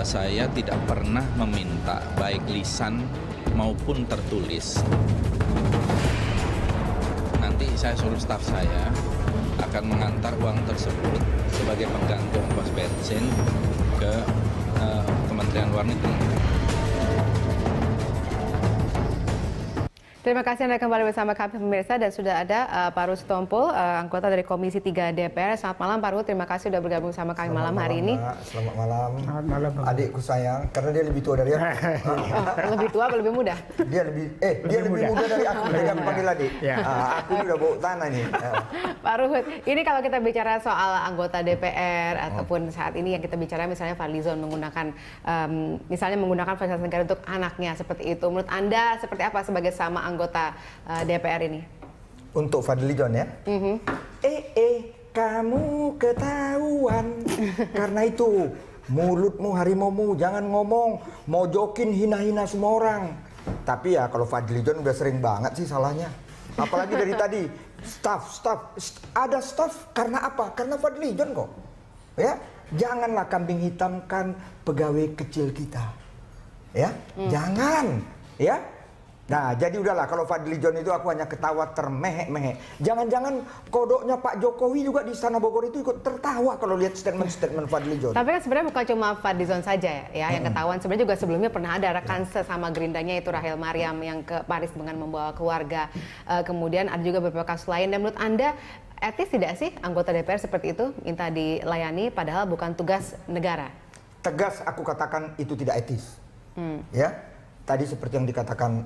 saya tidak pernah meminta baik lisan maupun tertulis. Nanti saya suruh staf saya akan mengantar uang tersebut sebagai pengganti ongkos bensin ke Kementerian Luar Negeri. Terima kasih Anda kembali bersama kami pemirsa, dan sudah ada Pak Ruhut Sitompul, anggota dari Komisi 3 DPR. Selamat malam Pak Ruhut, terima kasih sudah bergabung sama kami malam hari ini. Selamat malam. Selamat malam. Adikku sayang, karena dia lebih tua dari aku. Lebih tua atau lebih muda? Dia lebih muda dari aku, jadi aku panggil adik. Aku ini udah bau tanah nih. Pak Ruhut, ini kalau kita bicara soal anggota DPR ataupun saat ini yang kita bicara misalnya Fadlizon menggunakan misalnya menggunakan fasilitas negara untuk anaknya seperti itu. Menurut Anda seperti apa sebagai sama anggota DPR ini? Untuk Fadlizon ya? Kamu ketahuan. Karena itu mulutmu harimaumu, jangan ngomong mojokin hina-hina semua orang. Tapi ya kalau Fadlizon udah sering banget sih salahnya. Apalagi dari tadi staff ada staff karena apa? Karena Fadlizon kok. Ya, janganlah kambing hitamkan pegawai kecil kita. Ya, jangan. Ya. Nah, jadi udahlah kalau Fadlizon itu aku hanya ketawa termehek-mehek. Jangan-jangan kodoknya Pak Jokowi juga di Istana Bogor itu ikut tertawa kalau lihat statement-statement Fadlizon. Tapi kan sebenarnya bukan cuma Fadlizon saja ya yang ketahuan. Sebenarnya juga sebelumnya pernah ada rekan sesama gerindanya itu Rahel Maryam yang ke Paris dengan membawa keluarga. Kemudian ada juga beberapa kasus lain. Dan menurut Anda etis tidak sih anggota DPR seperti itu minta dilayani padahal bukan tugas negara? Tegas aku katakan itu tidak etis. Ya. Tadi seperti yang dikatakan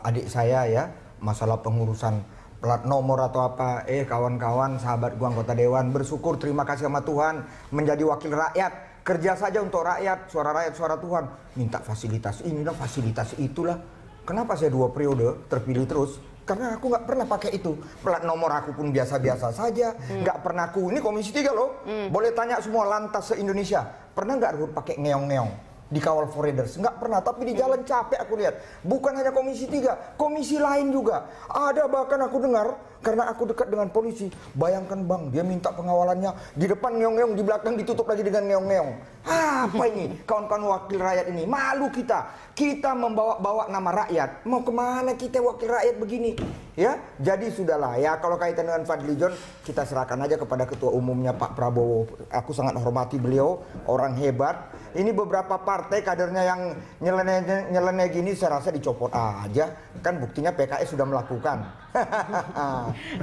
adik saya ya, masalah pengurusan plat nomor atau apa, kawan-kawan, sahabat gua anggota dewan, bersyukur, terima kasih sama Tuhan, menjadi wakil rakyat, kerja saja untuk rakyat, suara Tuhan, minta fasilitas inilah, fasilitas itulah. Kenapa saya 2 periode terpilih terus? Karena aku nggak pernah pakai itu. Plat nomor aku pun biasa-biasa saja, nggak pernah aku, ini Komisi 3 loh, boleh tanya semua lantas se-Indonesia, pernah nggak Ruhut pakai ngeong-ngeong? Dikawal foreigners, nggak pernah, tapi di jalan capek aku lihat. Bukan hanya Komisi 3, komisi lain juga. Ada bahkan aku dengar, karena aku dekat dengan polisi. Bayangkan bang, dia minta pengawalannya, di depan ngeong-ngeong, di belakang ditutup lagi dengan ngeong-ngeong. Apa ini, kawan-kawan wakil rakyat ini? Malu kita. Kita membawa-bawa nama rakyat. Mau kemana kita wakil rakyat begini? Ya, jadi sudahlah ya, kalau kaitan dengan Fadlizon, kita serahkan aja kepada ketua umumnya Pak Prabowo. Aku sangat hormati beliau, orang hebat. Ini beberapa partai kadernya yang nyeleneh gini saya rasa dicopot aja. Kan buktinya PKS sudah melakukan.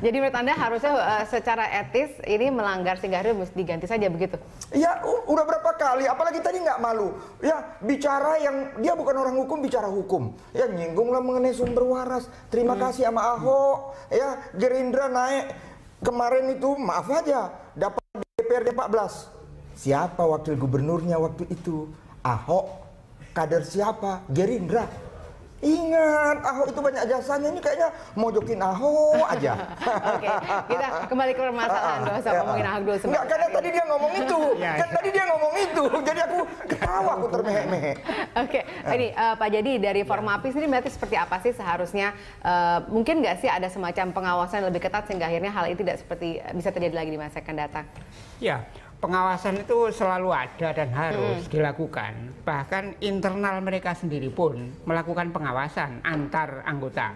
Jadi menurut Anda harusnya secara etis ini melanggar sehingga harus diganti saja begitu? Ya udah berapa kali, apalagi tadi nggak malu. Ya bicara yang dia bukan orang hukum, bicara hukum. Ya nyinggunglah mengenai sumber waras. Terima kasih sama Ahok. Ya Gerindra naik kemarin itu, maaf aja, dapat DPRD 14. Siapa wakil gubernurnya waktu itu? Ahok. Kader siapa? Gerindra. Ingat, Ahok itu banyak jasanya, ini kayaknya mojokin Ahok aja. Oke, kita kembali ke permasalahan, gak usah ngomongin Ahok dulu. Enggak, karena tadi dia ngomong itu. Kan tadi dia ngomong itu, jadi aku ketawa, aku termehek-mehek. Oke, ini Pak Jadi dari Formapi sendiri berarti seperti apa sih seharusnya? Mungkin nggak sih ada semacam pengawasan yang lebih ketat sehingga akhirnya hal ini tidak seperti bisa terjadi lagi di masa akan datang? Ya, pengawasan itu selalu ada dan harus dilakukan. Bahkan internal mereka sendiri pun melakukan pengawasan antar anggota.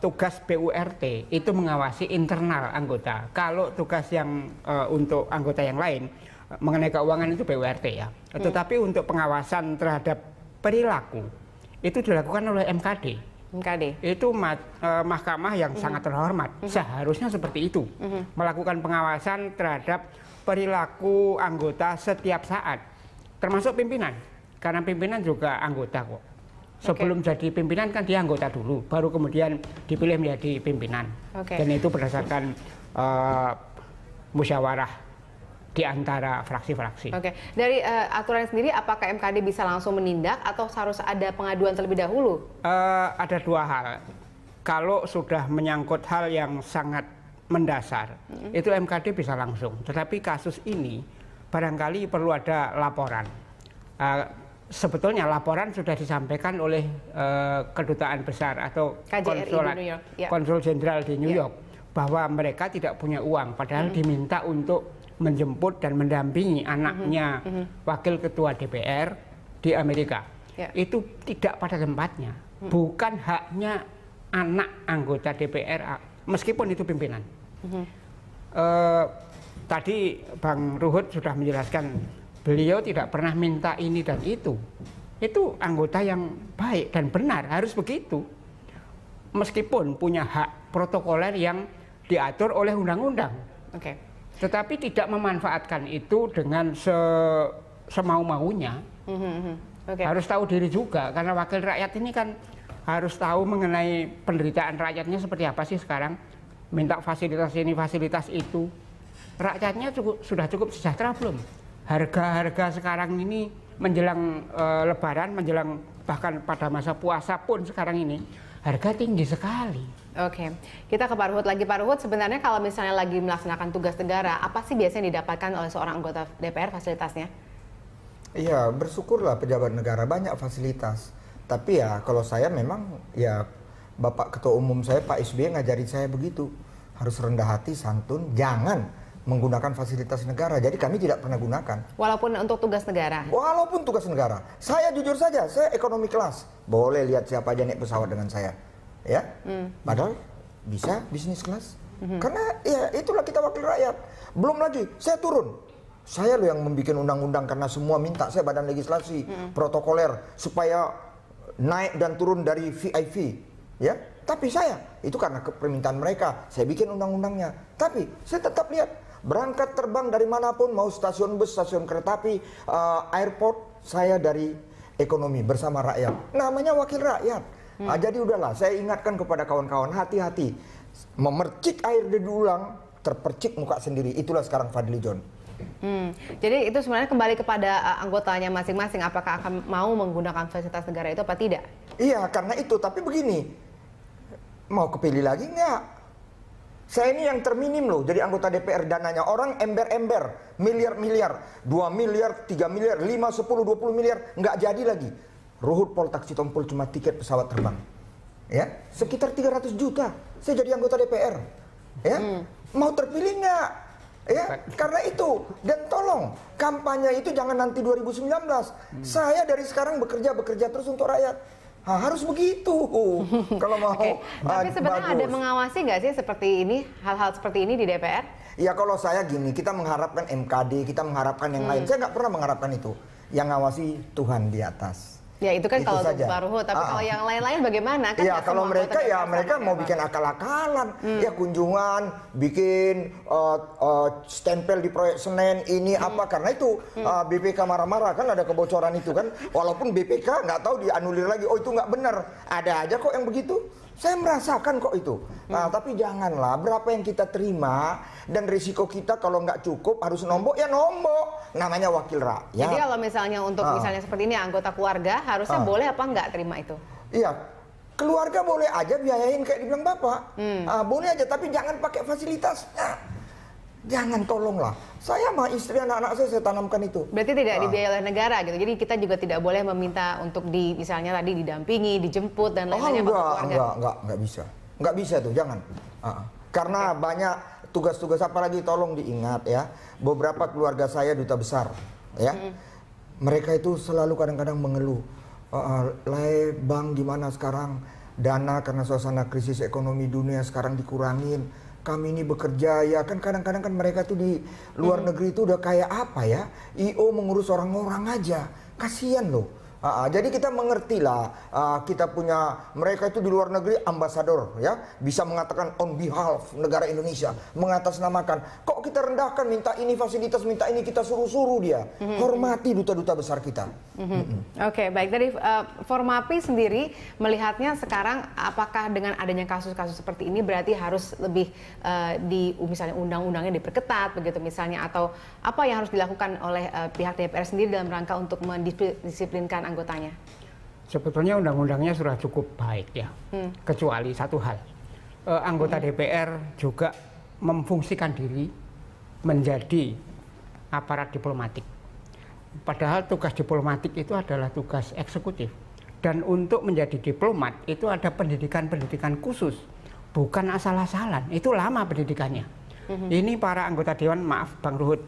Tugas BURT itu mengawasi internal anggota. Kalau tugas yang untuk anggota yang lain mengenai keuangan itu BURT ya. Tetapi untuk pengawasan terhadap perilaku itu dilakukan oleh MKD. Itu mahkamah yang sangat terhormat. Seharusnya seperti itu. Melakukan pengawasan terhadap perilaku anggota setiap saat, termasuk pimpinan, karena pimpinan juga anggota kok. Sebelum jadi pimpinan kan dia anggota dulu, baru kemudian dipilih menjadi pimpinan. Dan itu berdasarkan musyawarah di antara fraksi-fraksi. Dari aturan sendiri, apakah MKD bisa langsung menindak atau harus ada pengaduan terlebih dahulu? Ada 2 hal. Kalau sudah menyangkut hal yang sangat mendasar, itu MKD bisa langsung. Tetapi kasus ini barangkali perlu ada laporan. Sebetulnya laporan sudah disampaikan oleh kedutaan besar atau konsul jenderal di New York bahwa mereka tidak punya uang, padahal diminta untuk menjemput dan mendampingi anaknya wakil ketua DPR di Amerika. Itu tidak pada tempatnya, bukan haknya anak anggota DPR, meskipun itu pimpinan. Tadi Bang Ruhut sudah menjelaskan, beliau tidak pernah minta ini dan itu. Itu anggota yang baik dan benar, harus begitu. Meskipun punya hak protokoler yang diatur oleh undang-undang. Tetapi tidak memanfaatkan itu dengan semau-maunya. Harus tahu diri juga, karena wakil rakyat ini kan harus tahu mengenai penderitaan rakyatnya seperti apa sih sekarang. Minta fasilitas ini, fasilitas itu. Rakyatnya sudah cukup sejahtera belum? Harga-harga sekarang ini menjelang Lebaran, menjelang bahkan pada masa puasa pun sekarang ini, harga tinggi sekali. Kita ke Pak Ruhut lagi. Pak Ruhut, sebenarnya kalau misalnya lagi melaksanakan tugas negara, apa sih biasanya didapatkan oleh seorang anggota DPR fasilitasnya? Iya, bersyukurlah pejabat negara banyak fasilitas. Tapi ya kalau saya memang ya Bapak Ketua Umum saya Pak SBY ngajarin saya begitu. Harus rendah hati, santun, jangan menggunakan fasilitas negara. Jadi kami tidak pernah gunakan. Walaupun untuk tugas negara? Walaupun tugas negara. Saya jujur saja, saya ekonomi kelas. Boleh lihat siapa aja naik pesawat dengan saya. Ya, padahal bisa bisnis kelas. Karena ya itulah kita wakil rakyat. Belum lagi, saya turun. Saya loh yang membuat undang-undang karena semua minta saya badan legislasi, protokoler supaya naik dan turun dari VIP. Ya, tapi saya itu karena permintaan mereka, saya bikin undang-undangnya. Tapi saya tetap lihat berangkat terbang dari manapun, mau stasiun bus, stasiun kereta api, airport, saya dari ekonomi bersama rakyat. Namanya wakil rakyat. Jadi udahlah, saya ingatkan kepada kawan-kawan, hati-hati. Memercik air di dulang, terpercik muka sendiri. Itulah sekarang Fadly John. Jadi itu sebenarnya kembali kepada anggotanya masing-masing, apakah akan mau menggunakan fasilitas negara itu apa tidak? Iya, karena itu. Tapi begini, mau kepilih lagi nggak? Saya ini yang terminim loh, jadi anggota DPR dananya. Orang ember-ember, miliar-miliar, 2 miliar, 3 miliar, 5, 10, 20 miliar, nggak jadi lagi. Ruhut Pol Taksi Tompul cuma tiket pesawat terbang. Ya, sekitar 300 juta. Saya jadi anggota DPR. Ya, mau terpilih nggak? Ya, karena itu. Dan tolong, kampanye itu jangan nanti 2019. Saya dari sekarang bekerja terus untuk rakyat. Harus begitu. Kalau mau. Tapi sebenarnya ada mengawasi nggak sih seperti ini, hal-hal seperti ini di DPR? Ya kalau saya gini, kita mengharapkan MKD, kita mengharapkan yang lain. Saya nggak pernah mengharapkan itu. Yang ngawasi Tuhan di atas. Ya itu kan itu kalau untuk Pak Ruhut, tapi kalau yang lain-lain bagaimana? Kan ya kalau mereka ya mereka mau bikin akal-akalan, ya kunjungan, bikin stempel di proyek Senen ini apa, karena itu BPK marah-marah kan ada kebocoran itu kan, walaupun BPK nggak tahu dianulir lagi, oh itu nggak benar, ada aja kok yang begitu. Saya merasakan kok itu. Tapi janganlah, berapa yang kita terima dan risiko kita kalau nggak cukup harus nombok, ya nombok. Namanya wakil rakyat. Jadi kalau misalnya untuk misalnya seperti ini anggota keluarga harusnya boleh apa nggak terima itu? Iya, keluarga boleh aja biayain kayak dibilang Bapak. Boleh aja, tapi jangan pakai fasilitasnya. Jangan, tolonglah. Saya sama istri anak-anak saya tanamkan itu. Berarti tidak dibiayai oleh negara gitu. Jadi kita juga tidak boleh meminta untuk misalnya tadi didampingi, dijemput dan lain-lainnya. Enggak bisa. Enggak bisa tuh, jangan. Karena banyak tugas-tugas, apalagi tolong diingat ya. Beberapa keluarga saya duta besar, ya. Mereka itu selalu kadang-kadang mengeluh. Bang, gimana sekarang dana karena suasana krisis ekonomi dunia sekarang dikurangin. Kami ini bekerja, ya kan kadang-kadang kan mereka tuh di luar negeri itu udah kayak apa ya, IO mengurus orang-orang aja, kasihan loh. Jadi kita mengerti lah, kita punya mereka itu di luar negeri ambasador ya, bisa mengatakan on behalf negara Indonesia, mengatasnamakan. Kok kita rendahkan, minta ini fasilitas, minta ini, kita suruh-suruh dia. Hormati duta-duta besar kita. Oke, baik. Dari Formapi sendiri melihatnya sekarang apakah dengan adanya kasus-kasus seperti ini berarti harus lebih misalnya undang-undangnya diperketat begitu misalnya, atau apa yang harus dilakukan oleh pihak DPR sendiri dalam rangka untuk mendisiplinkan anggotanya? Sebetulnya undang-undangnya sudah cukup baik ya, kecuali satu hal, anggota DPR juga memfungsikan diri menjadi aparat diplomatik. Padahal tugas diplomatik itu adalah tugas eksekutif, dan untuk menjadi diplomat itu ada pendidikan-pendidikan khusus bukan asal-asalan, itu lama pendidikannya. Ini para anggota dewan, maaf Bang Ruhut,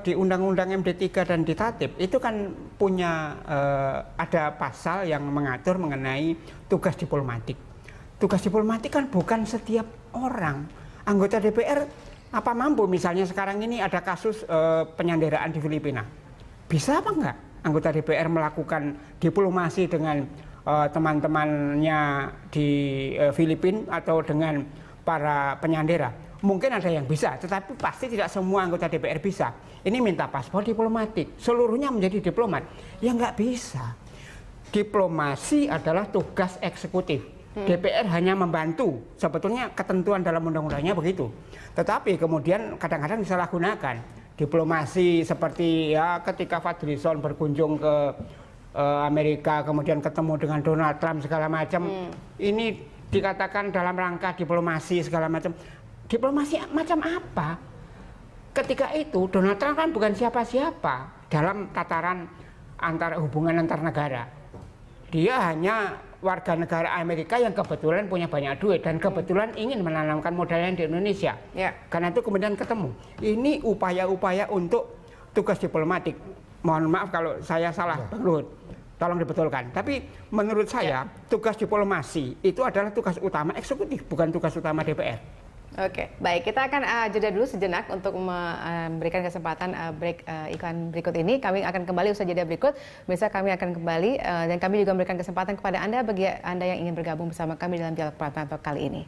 di Undang-Undang MD3 dan di Tatip itu kan punya ada pasal yang mengatur mengenai tugas diplomatik. Tugas diplomatik kan bukan setiap orang. Anggota DPR apa mampu, misalnya sekarang ini ada kasus penyanderaan di Filipina. Bisa apa enggak anggota DPR melakukan diplomasi dengan teman-temannya di Filipina atau dengan para penyandera? Mungkin ada yang bisa, tetapi pasti tidak semua anggota DPR bisa. Ini minta paspor diplomatik, seluruhnya menjadi diplomat. Ya nggak bisa. Diplomasi adalah tugas eksekutif. DPR hanya membantu. Sebetulnya ketentuan dalam undang-undangnya begitu. Tetapi kemudian kadang-kadang disalahgunakan. Diplomasi seperti ya ketika Fadlizon berkunjung ke Amerika, kemudian ketemu dengan Donald Trump segala macam. Ini dikatakan dalam rangka diplomasi segala macam. Diplomasi macam apa? Ketika itu Donald Trump kan bukan siapa-siapa dalam tataran hubungan antar negara. Dia hanya warga negara Amerika yang kebetulan punya banyak duit dan kebetulan ingin menanamkan modalnya di Indonesia. Karena itu kemudian ketemu. Ini upaya-upaya untuk tugas diplomatik. Mohon maaf kalau saya salah, Bang Ruhut. Tolong dibetulkan. Tapi menurut saya tugas diplomasi itu adalah tugas utama eksekutif, bukan tugas utama DPR. Oke, baik. Kita akan jeda dulu sejenak untuk memberikan kesempatan break iklan berikut ini. Kami akan kembali usai jeda berikut. Besok kami akan kembali dan kami juga memberikan kesempatan kepada Anda bagi Anda yang ingin bergabung bersama kami dalam dialog Prime Time Talk kali ini.